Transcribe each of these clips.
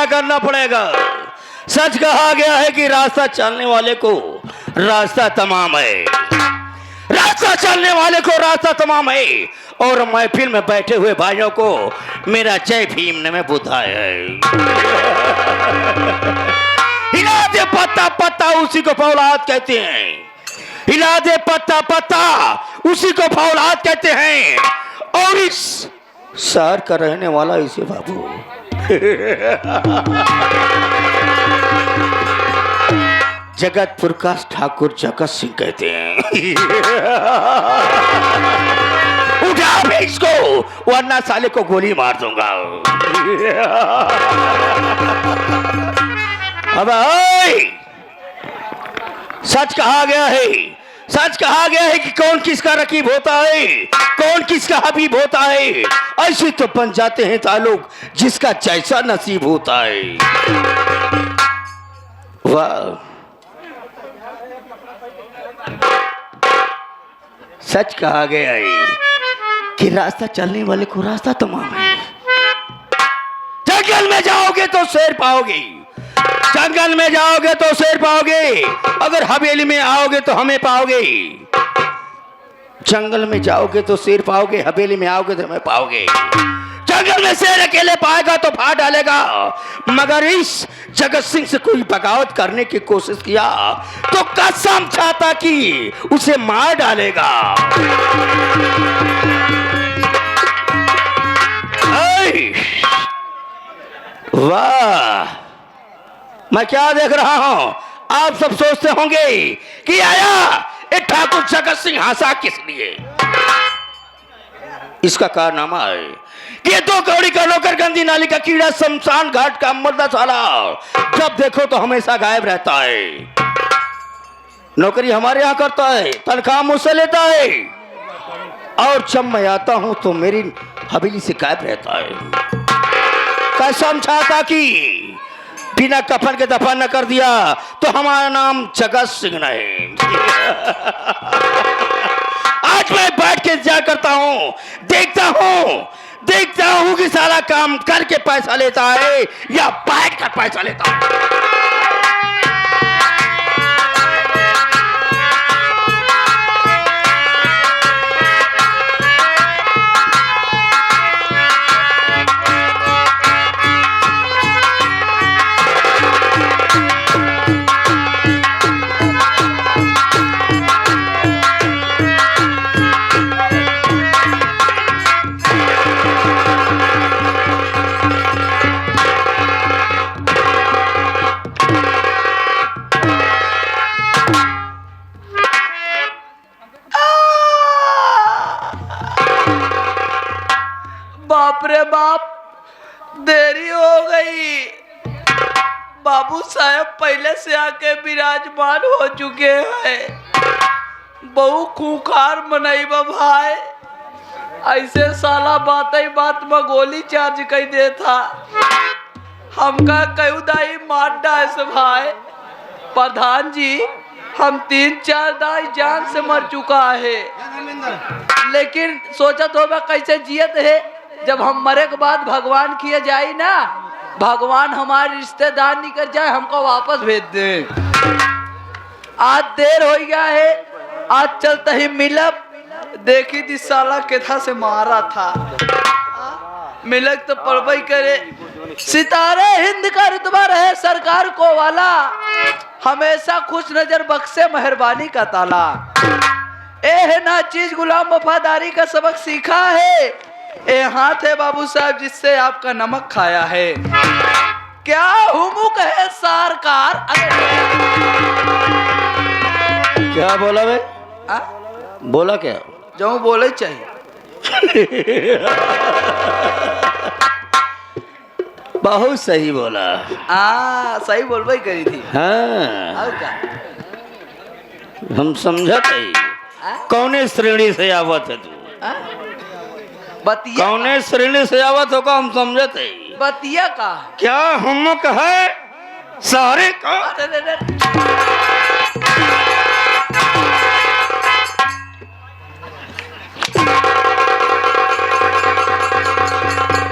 करना पड़ेगा। सच कहा गया है कि रास्ता चलने वाले को रास्ता तमाम है, रास्ता चलने वाले को रास्ता तमाम है। और महफिल में बैठे हुए भाइयों को मेरा जय भीम ने में बुधाय है। हिला दे पत्ता पत्ता उसी को फौलाद कहते हैं, हिला दे पत्ता पत्ता उसी को फौलाद कहते हैं। और इस शहर का रहने वाला इसे बाबू जगत प्रकाश ठाकुर जगत सिंह कहते हैं। उठा भी इसको वरना साले को गोली मार दूंगा। अब सच कहा गया है, सच कहा गया है कि कौन किसका रकीब होता है, कौन किसका हबीब होता है। ऐसे तो बन जाते हैं ताल्लुक जिसका जैसा नसीब होता है। वाह, सच कहा गया है कि रास्ता चलने वाले को रास्ता तमाम है। जंगल में जाओगे तो शेर पाओगे, जंगल में जाओगे तो शेर पाओगे। अगर हवेली में आओगे तो हमें पाओगे। जंगल में जाओगे तो शेर पाओगे, हवेली में आओगे तो हमें पाओगे। जंगल में शेर अकेले पाएगा तो फाड़ डालेगा, मगर इस जगत सिंह से कोई बगावत करने की कोशिश किया तो कसम चाहता कि उसे मार डालेगा। वाह, मैं क्या देख रहा हूं? आप सब सोचते होंगे कि आया ये ठाकुर जगत सिंह हंसा किस लिए। इसका कारनामा है कि ये दो कौड़ी का नौकर, गंदी नाली का कीड़ा, शमशान घाट का मुर्दा साला जब देखो तो हमेशा गायब रहता है। नौकरी हमारे यहाँ करता है, तनख्वाह मुझसे लेता है, और जब मैं आता हूं तो मेरी हवेली से गायब रहता है। कसम चाहता कि बिना कफन के दफन न कर दिया तो हमारा नाम जगत सिंह नहीं। आज मैं बैठ के इंतजार करता हूं, देखता हूं कि सारा काम करके पैसा लेता है या बैठ कर पैसा लेता है। बाप रे बाप, देरी हो गई। बाबू साहब पहले से आके विराजमान हो चुके हैं। बहु खूंखार मनैबा भाई, ऐसे साला बात ही बात में गोली चार्ज कर दे था। हमका कयू दाई मार डाय से भाई। प्रधान जी, हम 3-4 दाई जान से मर चुका है, लेकिन सोचत होगा कैसे जियत है। जब हम मरे के बाद भगवान किए जाए ना, भगवान हमारे रिश्तेदार निकल जाए हमको वापस भेज दे। आज देर हो गया है, आज चलते ही मिलब। देखी थी साला केथा से मारा था, मिलक तो पड़बई करे। सितारे हिंद का रुतबा रहे सरकार को वाला, हमेशा खुश नजर बख्शे मेहरबानी का ताला। ए है ना चीज गुलाम वफादारी का सबक सीखा है। ए हाथ है बाबू साहब जिससे आपका नमक खाया है। क्या हुमुक है सरकार। क्या बोला बे? बोला क्या? जो बोले चाहिए। बहुत सही बोला। सही बोलबई करी थी। हाँ, और क्या? हम समझत है। कौने श्रेणी से आवत है तू? बतिया कौने श्रेणी से आवत होगा हम समझत है। बतिया का क्या हुमुक है सारे का?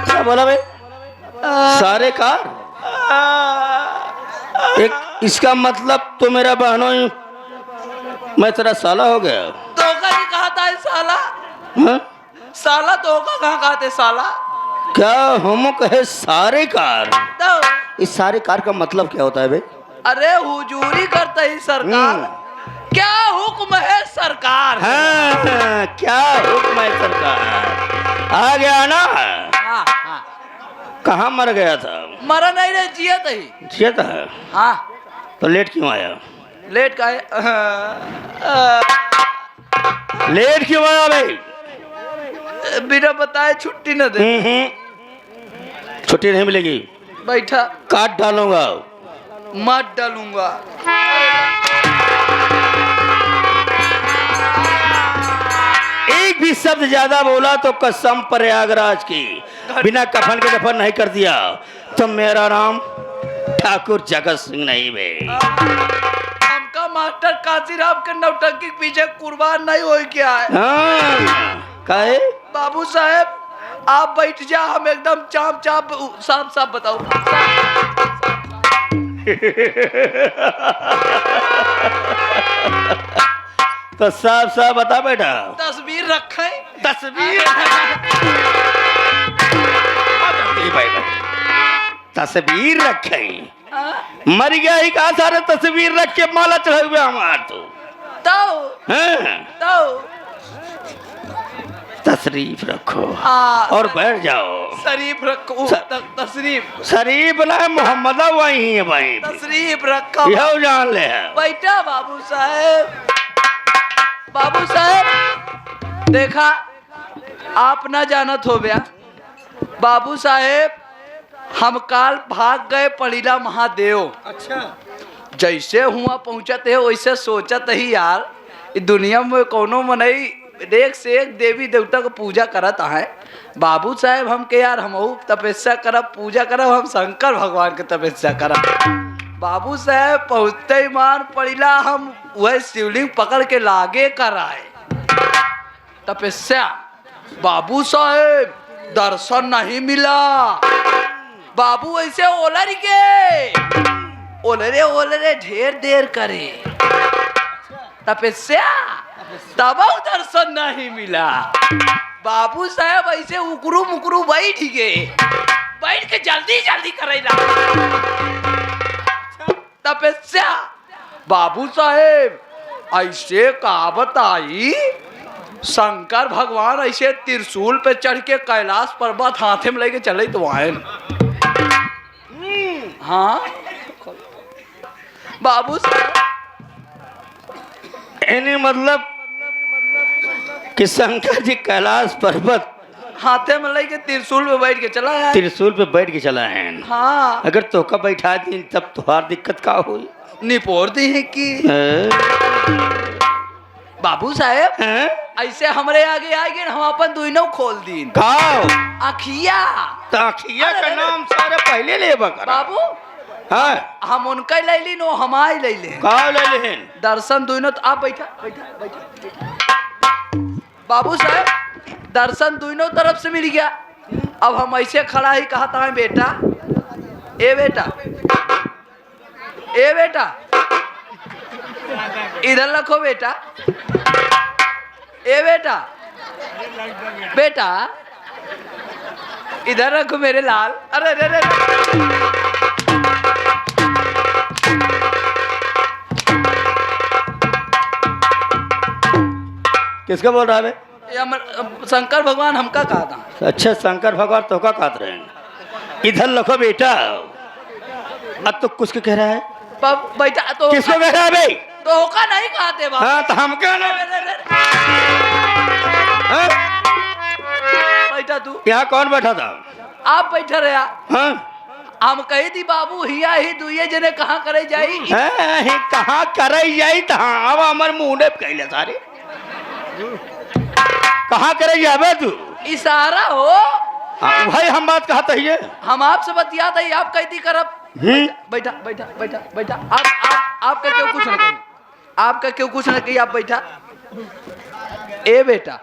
क्या बोला बे? सारे कार एक इसका मतलब तो मेरा बहनों मैं तेरा साला हो गया। धोखा नहीं कहा था ये साला। हाँ? साला धोखा कहाँ कहा थे साला। क्या हम कहे सारे कार? तो इस सारे कार का मतलब क्या होता है भाई? अरे हुजूरी करता ही सरकार। क्या हुक्म है सरकार। हाँ, क्या हुक्म है सरकार। आ गया ना। हाँ हाँ। कहाँ मर गया था? मरा नहीं रे, जिया ही। जिया था? हाँ। तो लेट क्यों आया? लेट का है। लेट क्यों आया भाई? बिना बताए छुट्टी न दे। छुट्टी नहीं मिलेगी। बैठा। काट डालूंगा। मत डालूंगा। एक भी शब्द ज्यादा बोला तो कसम प्रयागराज की, बिना कफन के दफन नहीं कर दिया तो मेरा नाम ठाकुर जगत सिंह नहीं बे। हमका मास्टर काशीराम के नौटंकी के पीछे कुर्बान नहीं हो क्या है। हाँ, काहे? बाबू साहब आप बैठ जा, हम एकदम चाप चाप साफ साफ बताओ। तो साफ साफ बता बेटा। तस्वीर रखें। तस्वीर तस्वीर रखे। मर गया ही कहा सारे तस्वीर रख के माला चढ़ा हुआ हमार तो तशरीफ रखो और बैठ जाओ। शरीफ रखो। तशरीफ शरीफ ना मोहम्मद वही है भाई। तशरीफ रखो। यह जान ले है। बैठा बाबू साहब। बाबू साहब देखा आप ना जानत हो गया। बाबू साहेब हम काल भाग गए पड़ीला महादेव। अच्छा। जैसे हुआ पहुंचते है वैसे सोचत ही यार इस दुनिया में कोनो मनई एक से एक देवी देवता को पूजा करत है। बाबू साहेब हम के यार हम तपस्या करब पूजा करब, हम शंकर भगवान के तपस्या करब। बाबू साहेब पहुँचते ही मान पड़ीला हम वह शिवलिंग पकड़ के लागे कराए तपस्या। बाबू साहेब दर्शन नहीं मिला। बाबू ऐसे ओलर के ओलरे ढेर देर करे तपस्या, तब दर्शन नहीं मिला। बाबू साहब ऐसे उकरू मुकरू बैठ गए, बैठ के जल्दी जल्दी करेला तपस्या। बाबू साहेब ऐसे कहावत आई शंकर भगवान ऐसे त्रिशूल पे चढ़ के कैलाश पर्वत हाथे में लेके चले तो आए। हाँ बाबू साहब यानी मतलब कि शंकर जी कैलाश पर्वत हाथे में लेके त्रिशूल पे बैठ के चला है। त्रिशूल पे बैठ के चला है। हाँ अगर तोका बैठा दी तब तुहार दिक्कत का हुई? निपोर दी है कि बाबू साहेब ऐसे हमरे आगे आगे हम अपन दोनों खोल दीन अखिया। तो अखिया का नाम सारे पहले ले बकर बाबू। हाँ हम उनका ले ली नो हमारे ले ले का ले ले दर्शन दोनों। तो आप बैठा बैठा बैठा बाबू साहब दर्शन दोनों तरफ से मिल गया। अब हम ऐसे खड़ा ही कहता है बेटा ए बेटा ए बेटा इधर रखो बेटा ए बेटा बेटा इधर रखो मेरे लाल। अरे रे रे किसका बोल रहा है? शंकर भगवान हमका कहा था। अच्छा शंकर भगवान तो का कहते रहे। इधर रखो बेटा। अब तो कुछ कह रहा है बेटा तो किसको कह रहा है भाई? तो होका नहीं कहते बाबू। हाँ तो हम क्या ना बैठा तू यहाँ कौन बैठा था? आप बैठा रहा। हाँ हम कही थी बाबू हिया ही दुए जने कहाँ करे जाई कहाँ करे जाई तो हाँ अब हमारे मुँह ने कहले सारे कहाँ करे जाबे तू? इशारा हो। भाई हम बात कहते ही हम आपसे बतियात है आप कहती करब। बैठा बैठा बैठा बैठा आपका क्यों कुछ न कही आपका क्यों कुछ न कही आप बैठा ए बेटा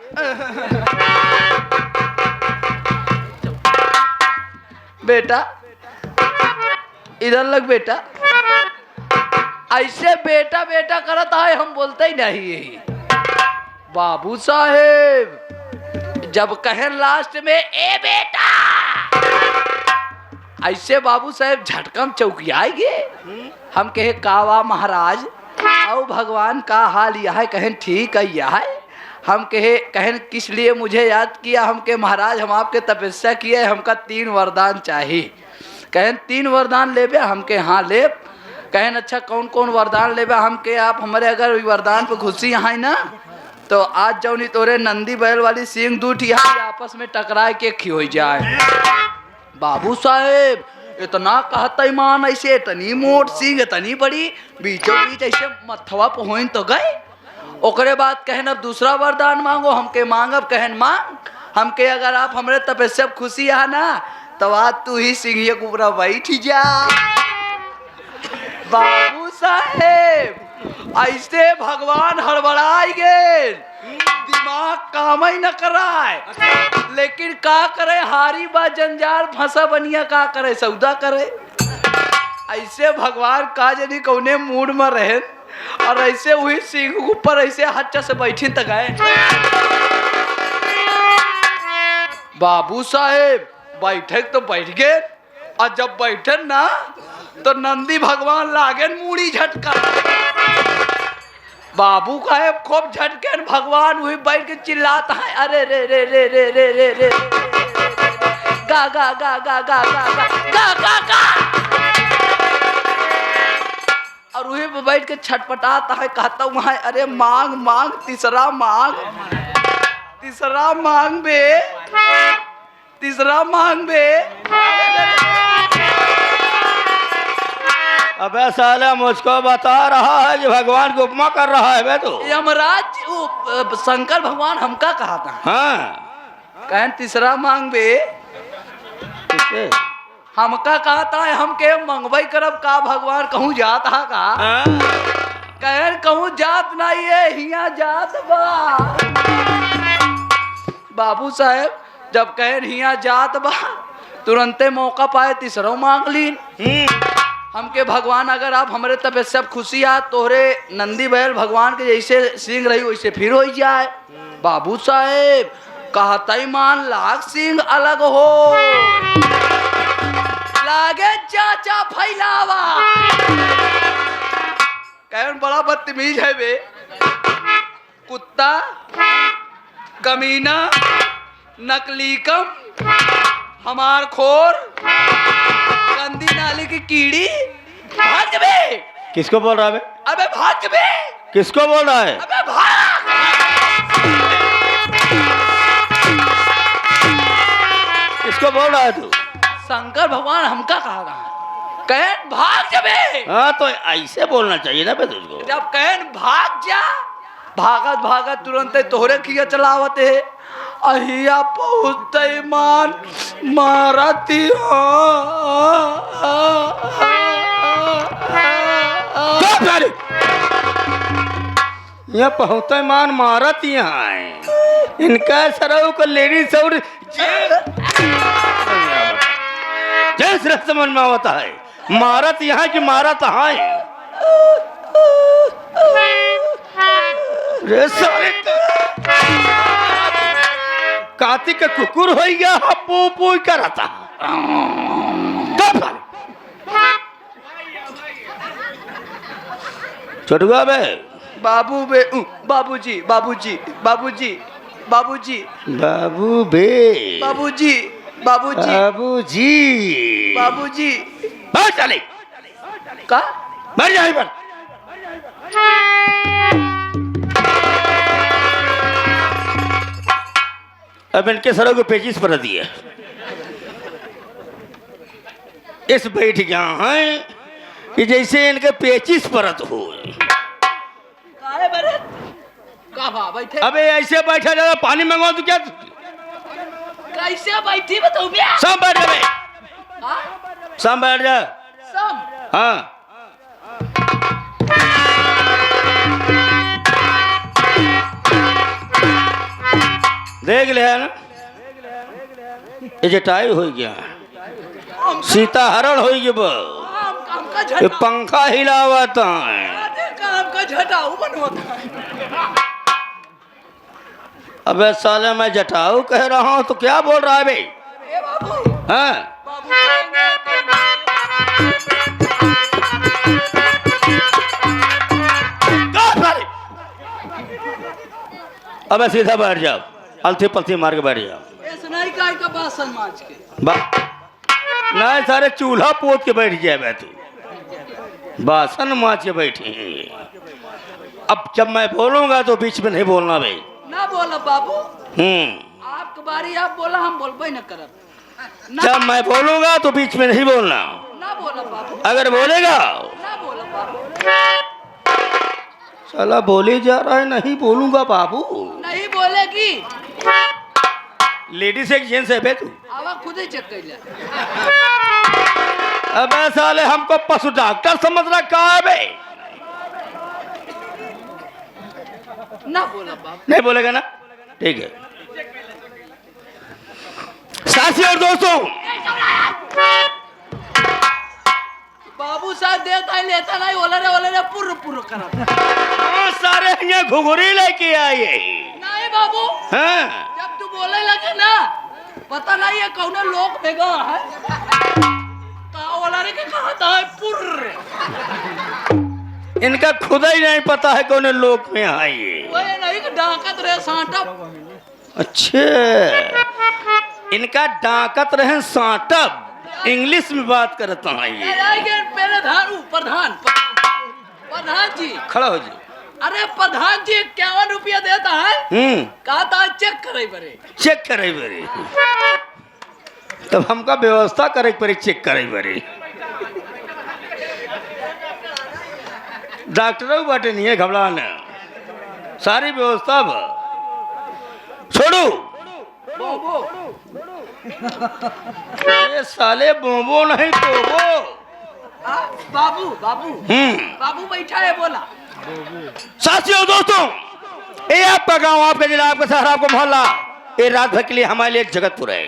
बेटा इधर लग बेटा। ऐसे बेटा बेटा करता है, हम बोलते ही नहीं यही। बाबू साहेब जब कहें लास्ट में ए बेटा, ऐसे बाबू साहेब झटकम चौकियाएंगे। हम कहे कावा महाराज आओ भगवान का हाल यह है, कहें ठीक है यह है। हम कहें किस लिए मुझे याद किया? हम के महाराज हम आपके तपस्या किए, हमका 3 वरदान चाहिए। कहें 3 वरदान लेबे? हम के हाँ ले। कहें अच्छा कौन कौन वरदान लेबे? हम के आप हमारे अगर वरदान पे खुशी है ना तो आज जौनी तोरे नंदी बैल वाली सींग दूठ यहाँ आपस में टकराए के खी हो जाए। बाबू साहेब इतना कहता ईमान, ऐसे इतनी मोट सींग इतनी बड़ी, बीचों बीच ऐसे मथवा पहुँच तो गए। ओकरे बाद कहन अब दूसरा वरदान मांगो। हमके मांगब? कहन मांग। हमके अगर आप हमरे तपस्या खुशी है ना तो आज तू ही सिंघिया के ऊपर बैठ जा। बाबू साहेब ऐसे भगवान हड़बड़ाई गए, दिमाग काम ही न कराए। लेकिन का करे, हारी बा जंजाल फंसा बनिया, का करे सौदा करे। ऐसे भगवान का यदि कौने मूड में रहे और ऐसे वही सिंह ऊपर ऐसे हच्चा से बैठी तक आए। बाबू साहेब बैठक तो बैठ गए, और जब बैठे ना तो नंदी भगवान लागे मूड़ी झटका। बाबू साहेब खूब झटके, भगवान वही बैठ के चिल्लाता है अरे रे रे रे रे रे रे रे गा गा गा गा गा गा गा गा गा। और वही पे बैठ के छटपटाता है, कहता हूँ अरे मांग मांग, तीसरा मांग, तीसरा मांग बे, तीसरा मांग बे। अबे साला मुझको बता रहा है कि भगवान को उपमा कर रहा है बे तू। यमराज शंकर भगवान हमका कहा था। हाँ कहन तीसरा मांग बे, किससे? हमका कहता है हम के मंगवाई करब का भगवान कहूँ जात हा का? हाँ। कहन कहूँ जात नहीं है, हिया जात बा। बाबू साहेब जब कहन हिया जात बा तुरंते मौका पाए तीसरा मांग लीन। हमके भगवान अगर आप हमारे तपस्या खुशी आ तोहरे नंदी बैल भगवान के जैसे सिंह रही वैसे फिर हो जाए। बाबू साहेब कहता ही मान लाख सिंह अलग हो लागे चाचा फैलावा। कहन बड़ा बदतमीज है बे, कुत्ता कमीना नकली कम हमार खोर गंदी नाली की कीड़ी। भाग बे। किसको बोल रहा है बे? अबे भाग बे। किसको बोल रहा है? अबे भाग। किसको बोल रहा है तू? शंकर भगवान हमका कहा रहा, कहन भाग जा बे। हाँ तो ऐसे बोलना चाहिए ना बे तुझको। जब कहन भाग जा, भागत भागत तुरंत तोहरे किया चलावत है। अहिया पहुँचते मान मारती यहाँ पहुँचते मान मारत यहाँ है। इनका सरव को लेडी सौर जैस समझ में होता है, मारत यहाँ की मारत हाँ है। रे सारे कार्तिक का कुकुर हो गया, पू पू करता। छोटुआ बे। बाबू बे, बाबूजी बाबूजी बाबूजी बाबूजी बाबू बे, बाबूजी बाबूजी बाबूजी बाबूजी। बस चले का मर जाए पर। अब इनके सरों को पेचिस पर दिए इस बैठ गया है कि जैसे इनके पेचिस परत हो। बैठे अबे ऐसे बैठा जा, पानी मंगवा तू क्या? कैसे बैठी बताओ भैया। सब बैठ जा बे। हाँ? सब बैठ जा। सब हाँ देख ले है ना, ये जटाई हो गया, सीता हरण हो गया। का ये झटाऊ पंखा हिलावता है। आधे काम का झटाऊ बनवाता है। अबे साले मैं जटाऊ कह रहा हूँ तो क्या बोल रहा है बे? ए बाबू हाँ बाबू कहेंगे, अबे सीधा बैठ जाओ, अलथी पलथी मार के बैठ जाओ। ए सुनाई काय का बासन माज के नहीं सारे चूल्हा पोत के बैठ गया मैं तू बासन माच के बैठी हैं। अब जब मैं बोलूंगा तो बीच में नहीं बोलना भाई। ना बोला बाबू, हम्म आपकी बारी आप बोला, हम बोलबे न करब। ना जब मैं बोलूंगा तो बीच में नहीं बोलना। ना बोला बाबू, अगर बोलेगा ना बोला बाबू, साला बोले जा रहा है नहीं बोलूंगा बाबू। नहीं बोलेगी। लेडीज एक जेंट्स है बे तू। आवा खुद ही चेक कर ले। अबे साले हमको पशु डॉक्टर समझ रखा है बे। ना बोला बाबू। नहीं बोलेगा ना, ठीक है। साथियों और दोस्तों, बाबू साहब देता है लेता नहीं, ओले रे पुर पुर करा। बहुत सारे यहाँ घुघुरी लेके आए। नहीं बाबू, हाँ जब तू बोले लगे ना, पता नहीं ये कौन लोग भेगा है। कहा ओला रे के कहा था है पुर। इनका खुदा ही नहीं पता है कौन लोक में आए। वो नहीं कि डाकत रहे सांटा। अच्छे, इनका डाकत रहे सांटब, इंग्लिश में बात करता है ये। मेरे धान प्रधान प्रधान जी खड़ा हो जी। अरे प्रधान जी 51 रुपया देता है। कहा था चेक करे बरे। चेक करे बरे, तब हमका व्यवस्था करे पड़े चेक करे बरे। डॉक्टरों बाटे नहीं है घबराना, सारी व्यवस्था छोड़ो। बोबो ये साले बोबो नहीं तो वो बाबू बाबू बाबू बैठा है बोला। साथियों दोस्तों, ये आपका गांव, आपका जिला, आपका शहर, आपका मोहल्ला, ये रात भर के लिए हमारे लिए एक जगतपुर है।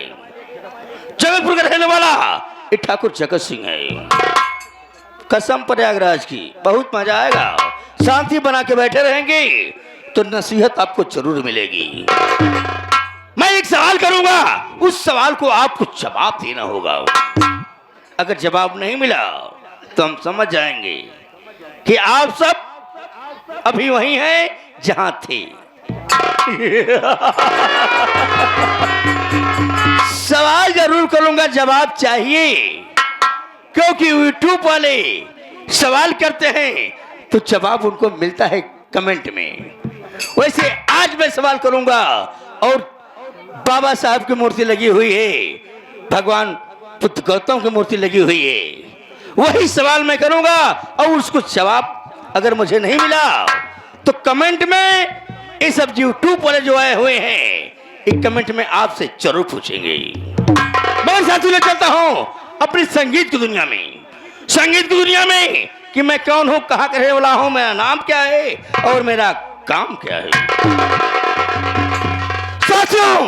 जगतपुर का रहने वाला ये ठाकुर जगत सिंह है। कसम प्रयागराज की, बहुत मजा आएगा। शांति बना के बैठे रहेंगे तो नसीहत आपको जरूर मिलेगी। मैं एक सवाल करूंगा, उस सवाल को आपको जवाब देना होगा। अगर जवाब नहीं मिला तो हम समझ जाएंगे कि आप सब अभी वहीं हैं जहां थे। सवाल जरूर करूंगा, जवाब चाहिए, क्योंकि यूट्यूब वाले सवाल करते हैं तो जवाब उनको मिलता है कमेंट में। वैसे आज मैं सवाल करूंगा और बाबा साहब की मूर्ति लगी हुई है, भगवान बुद्ध गौतम की मूर्ति लगी हुई है, वही सवाल मैं करूंगा और उसको जवाब अगर मुझे नहीं मिला तो कमेंट में, ये सब यूट्यूब वाले जो आए हुए हैं, एक कमेंट में आपसे जरूर पूछेंगे। मैं साथी ले चलता हूं अपनी संगीत की दुनिया में, संगीत की दुनिया में कि मैं कौन हूं, कहां का रहने वाला हूं, मेरा नाम क्या है और मेरा काम क्या है। साथियों,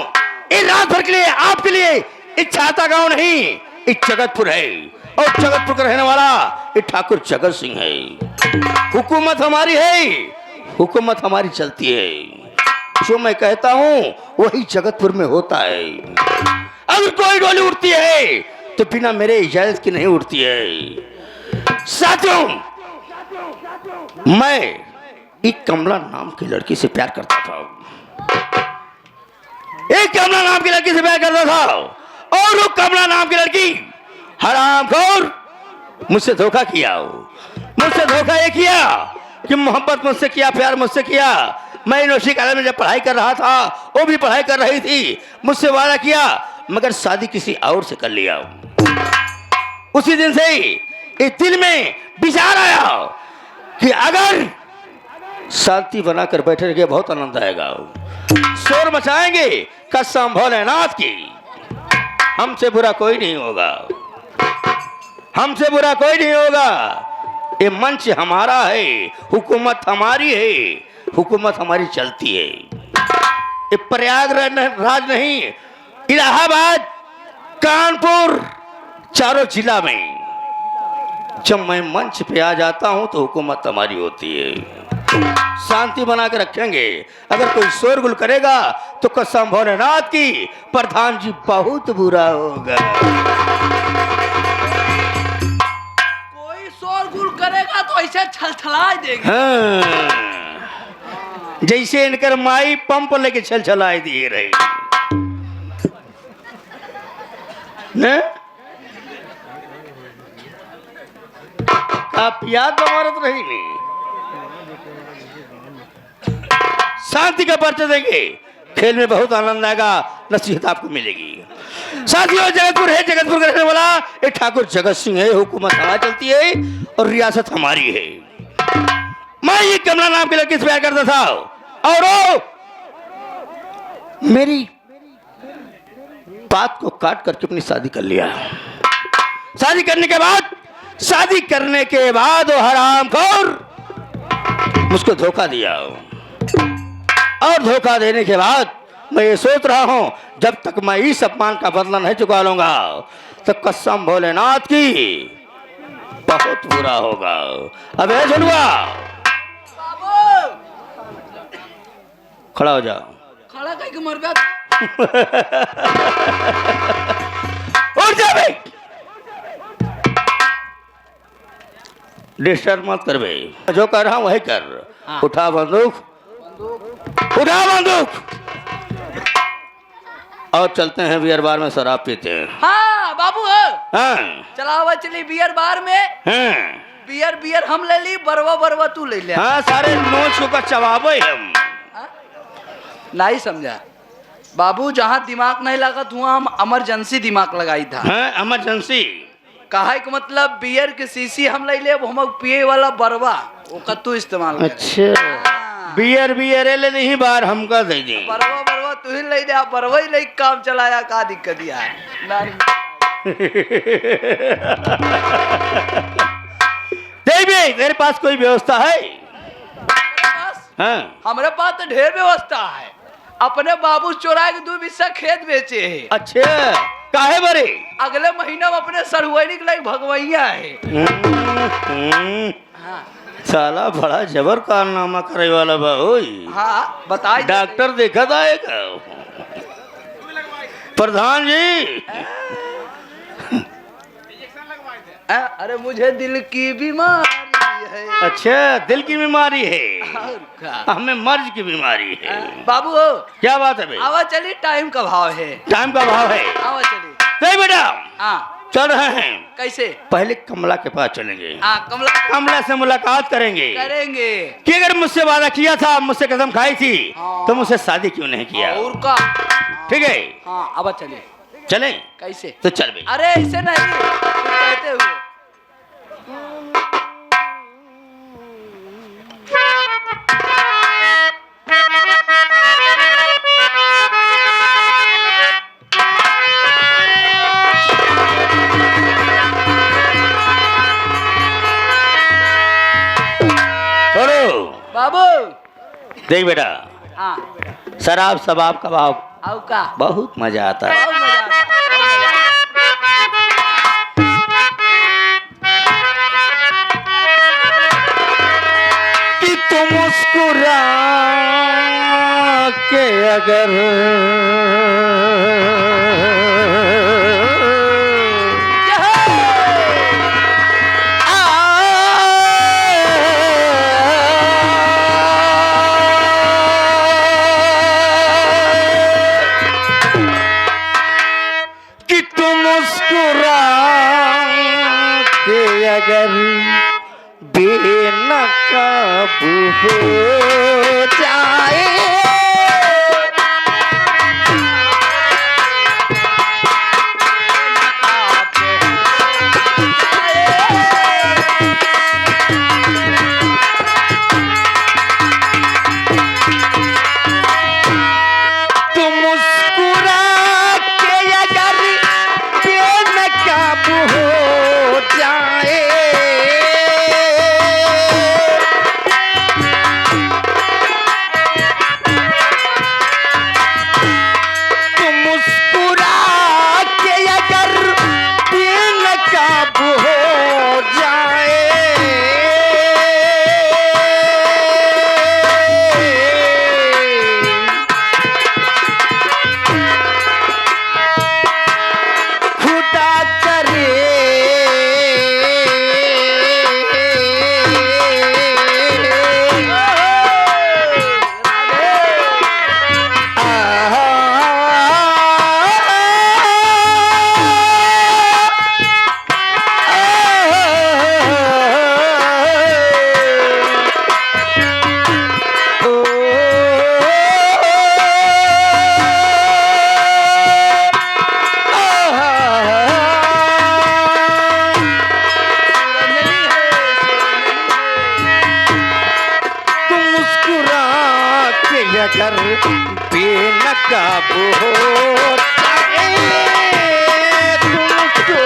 ये रात भर के लिए आपके लिए एक छाता गांव नहीं, एक जगतपुर है और जगतपुर का रहने वाला ये ठाकुर जगत सिंह है। हुकूमत हमारी है, हुकूमत हमारी चलती है। जो मैं कहता हूं वही जगतपुर में होता है। अगर कोई डोली उड़ती है तो बिना मेरे इजाजत की नहीं उड़ती है। साथियों, मैं एक कमला नाम की लड़की से प्यार करता था, एक कमला नाम की लड़की से प्यार करता था और वो कमला नाम की लड़की हरामखोर मुझसे धोखा किया। मुझसे धोखा ये किया कि मोहब्बत मुझसे किया, प्यार मुझसे किया। मैं यूनिवर्सिटी कॉलेज में जब पढ़ाई कर रहा था, वो भी पढ़ाई कर रही थी, मुझसे वादा किया, मगर शादी किसी और से कर लिया। उसी दिन से ही दिल में विचार आया कि अगर शांति बनाकर बैठे रहिए बहुत आनंद आएगा। शोर मचाएंगे कसम भोलेनाथ की, हमसे बुरा कोई नहीं होगा, हमसे बुरा कोई नहीं होगा। ये मंच हमारा है, हुकूमत हमारी है, हुकूमत हमारी चलती है। ये प्रयागराज नहीं, इलाहाबाद, कानपुर, चारों जिला में जब मैं मंच पे आ जाता हूं तो हुकूमत हमारी होती है। शांति बना के रखेंगे। अगर कोई शोरगुल करेगा तो कसम भोलेनाथ की प्रधान जी बहुत बुरा होगा। कोई शोरगुल करेगा तो ऐसे छलछला देंगे। हाँ, जैसे इनकर माई पंप लेके छलछलाई दिए रही न आप याद मारत रही नहीं। शांति का परिचय देंगे। खेल में बहुत आनंद आएगा, नसीहत आपको मिलेगी। साथियों, जगतपुर है, जगतपुर का रहने वाला एक ठाकुर जगत सिंह है। हुकूमत हमारी चलती है और रियासत हमारी है। मैं ये कमला नाम के लड़के से प्यार करता था और वो मेरी बात को काट करके अपनी शादी कर लिया। शादी करने के बाद वो हरामखोर मुझको धोखा दिया और धोखा देने के बाद मैं ये सोच रहा हूं जब तक मैं इस अपमान का बदला नहीं चुका लूंगा तो कसम भोलेनाथ की बहुत बुरा होगा। अबे झुलुआ, खड़ा हो जा। खड़ा कहीं के मर गया। उठ जा बे, डिस्टर्ब मत कर बे। जो कर रहा हूं वही कर। हाँ। उठा बंदूक, उठा बंदूक और चलते हैं बियर बार में शराब पीते हैं। हाँ बाबू हाँ चलावा चली बियर बार में। हाँ बियर हम ले ली, बरवा तू ले ले। हाँ, सारे नोच को चबाबे हम। नहीं समझा बाबू, जहाँ दिमाग नहीं लगा वहाँ हम इमरजेंसी दिमाग लगाई था। हाँ, इमरजेंसी कहा कि मतलब बियर के शीशी हम ले ले, हम पिए वाला बरवा वो कत्तू इस्तेमाल करे। अच्छा, बियर ले नहीं बार हमका दे दी। बरवा तू ही ले दे, बरवा ही ले काम चलाया, का दिक्कत है। देवी, तेरे पास कोई व्यवस्था है? हाँ। हमारे पास तो ढेर व्यवस्था है। अपने बाबू चोरा के 2 बिस्सा खेत बेचे है। अच्छा, काहे बरे? अगले महीना में अपने सरहुआनी के लिए भगवैया है। हाँ। साला बड़ा जबर कारनामा करे वाला बा। हाँ बताइए। डॉक्टर देखा था एक प्रधान जी। अरे मुझे दिल की बीमारी है। अच्छा, दिल की बीमारी है। और क्या? हमें मर्ज की बीमारी है। बाबू क्या बात है भाई? आवा चली, टाइम का भाव है। टाइम का भाव है। आवा चली। नहीं बेटा, हाँ चल रहे हैं। कैसे? पहले कमला के पास चलेंगे। हाँ कमला से मुलाकात करेंगे कि अगर मुझसे वादा किया था, मुझसे कसम खाई थी, तो मुझसे शादी क्यों नहीं किया? और का? ठीक है, हाँ आवा चले। चले कैसे? तो चल भाई। अरे ऐसे नहीं, कहते हुए बाबू। देख बेटा, हाँ शराब शबाब का भाव आओ का बहुत मजा आता है। बहुत मजा आता है, बहुत मजा आता है। कि तुम मुस्कुरा के अगर अगर बेनकाब हो जाए तो मुस्कुरा के अगर बेनकाब हो जाए अगर बेनकाबू हो जाए तुमको।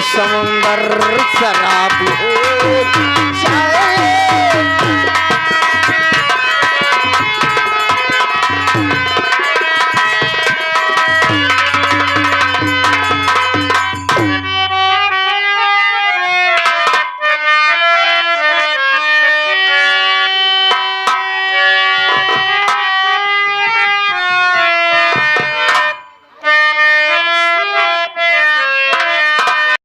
समुंदर शराब हो जाए